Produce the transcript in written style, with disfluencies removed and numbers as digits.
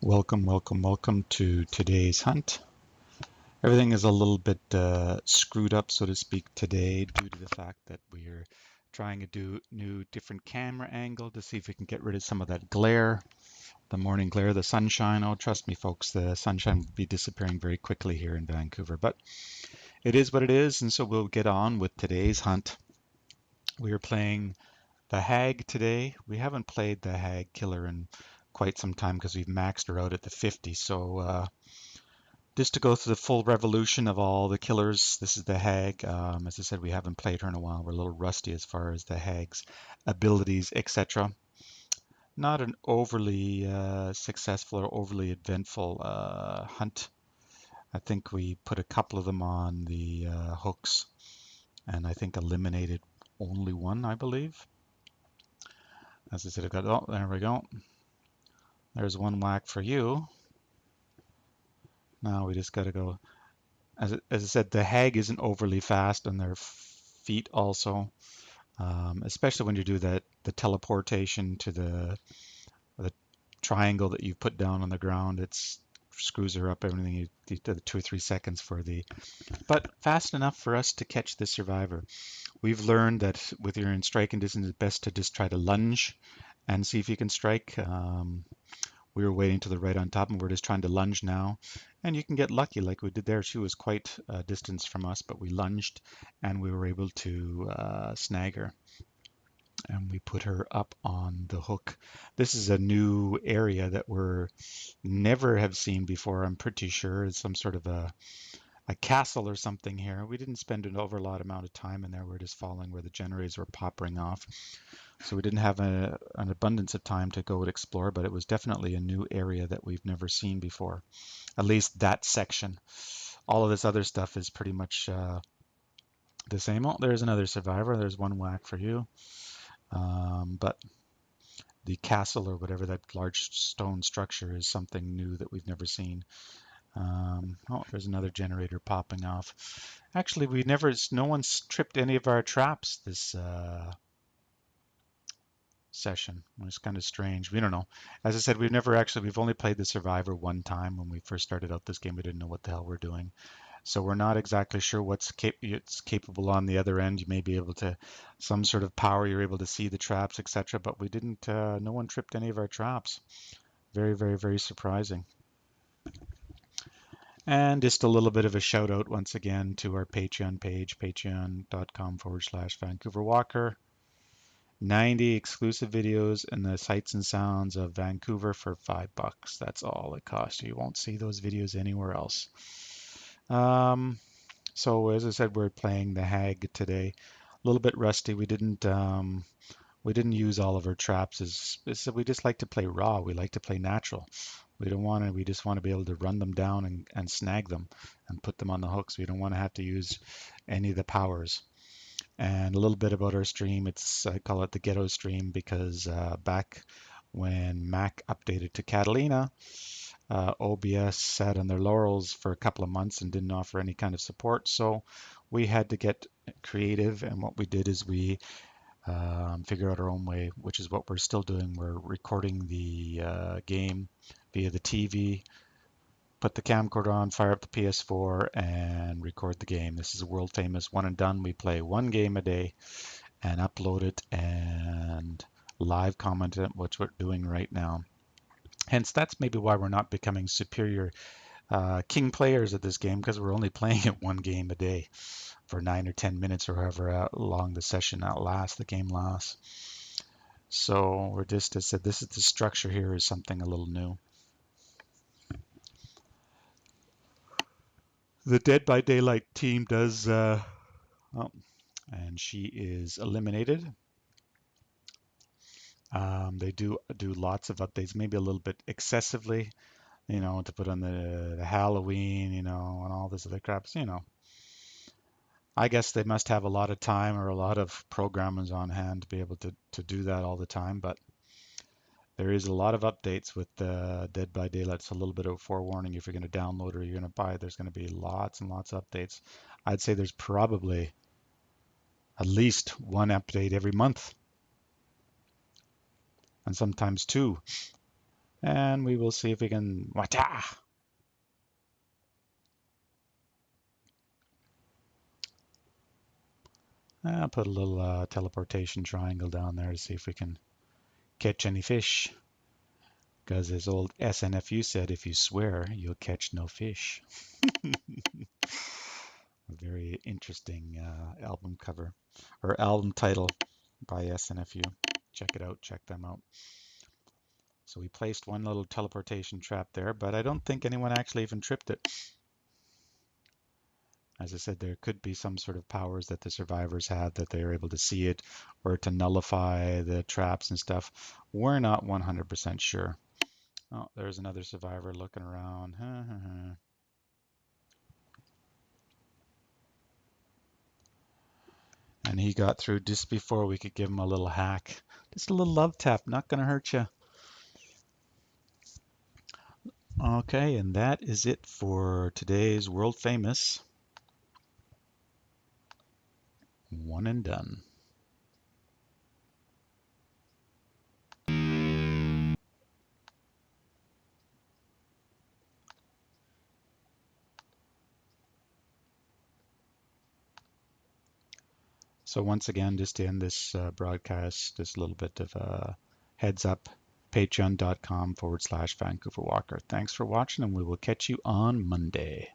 Welcome to today's hunt. Everything is a little bit screwed up, so to speak, today due to the fact that we're trying to do different camera angle to see if we can get rid of some of that glare, the morning glare, the sunshine. Oh, trust me, folks, the sunshine will be disappearing very quickly here in Vancouver, but it is what it is, and so we'll get on with today's hunt. We are playing the Hag today. We haven't played the Hag Killer in quite some time because we've maxed her out at the 50. So just to go through the full revolution of all the killers, this is the Hag. As I said, we haven't played her in a while. We're a little rusty as far as the Hag's abilities, etc. Not an overly successful or overly eventful hunt. I think we put a couple of them on the hooks and I think eliminated only one, I believe. As I said, I've got, oh, there we go. There's one whack for you. Now we just got to go. As I said, the Hag isn't overly fast on their feet also, especially when you do the teleportation to the triangle that you put down on the ground. It screws her up everything. You do the 2 or 3 seconds for but fast enough for us to catch the survivor. We've learned that with your in striking distance, it's best to just try to lunge and see if you can strike. We were waiting to the right on top, and we're just trying to lunge now. And you can get lucky like we did there. She was quite a distance from us, but we lunged, and we were able to snag her. And we put her up on the hook. This is a new area that we're never have seen before, I'm pretty sure. It's some sort of a castle or something here. We didn't spend an overlot amount of time in there. We're just following where the generators were popping off. So we didn't have an abundance of time to go and explore, but it was definitely a new area that we've never seen before. At least that section. All of this other stuff is pretty much the same. Oh, there's another survivor. There's one whack for you. But the castle or whatever, that large stone structure, is something new that we've never seen. Oh, there's another generator popping off. Actually, no one's tripped any of our traps this session. It's kind of strange. We don't know. As I said, we've only played the Survivor one time. When we first started out this game, we didn't know what the hell we're doing. So we're not exactly sure what's it's capable on the other end. You may be able to, some sort of power, you're able to see the traps, etc. But we didn't, no one tripped any of our traps. Very, very, very surprising. And just a little bit of a shout out once again to our Patreon page, patreon.com/Vancouver Walker. 90 exclusive videos and the sights and sounds of Vancouver for $5. That's all it costs you. You won't see those videos anywhere else. So as I said, we're playing the Hag today. A little bit rusty. We didn't use all of our traps. We just like to play raw. We like to play natural. We just want to be able to run them down and snag them and put them on the hooks. We don't want to have to use any of the powers. And a little bit about our stream. I call it the ghetto stream because back when Mac updated to Catalina, OBS sat on their laurels for a couple of months and didn't offer any kind of support. So we had to get creative, and what we did is we figure out our own way, which is what we're still doing. We're recording the game via the TV, put the camcorder on, fire up the PS4, and record the game. This is a world famous one and done. We play one game a day and upload it and live comment it, which we're doing right now. Hence, that's maybe why we're not becoming superior king players at this game, because we're only playing it one game a day for 9 or 10 minutes or however long the session lasts, the game lasts. So we're just, as I said, this is the structure here is something a little new. The Dead by Daylight team does, and she is eliminated. They do lots of updates, maybe a little bit excessively, to put on the Halloween, and all this other crap. I guess they must have a lot of time or a lot of programmers on hand to be able to do that all the time. But there is a lot of updates with Dead by Daylight. It's a little bit of forewarning if you're going to download or you're going to buy. There's going to be lots and lots of updates. I'd say there's probably at least one update every month, and sometimes two. And we will see if we can. I'll put a little teleportation triangle down there to see if we can catch any fish. Because as old SNFU said, if you swear, you'll catch no fish. A very interesting album cover or album title by SNFU. Check it out. Check them out. So we placed one little teleportation trap there, but I don't think anyone actually even tripped it. As I said, there could be some sort of powers that the survivors have that they're able to see it or to nullify the traps and stuff. We're not 100% sure. Oh, there's another survivor looking around. And he got through just before we could give him a little hack. Just a little love tap, not going to hurt you. Okay, and that is it for today's world famous one and done. So once again, just to end this broadcast, just a little bit of a heads up, patreon.com/Vancouver Walker. Thanks for watching, and we will catch you on Monday.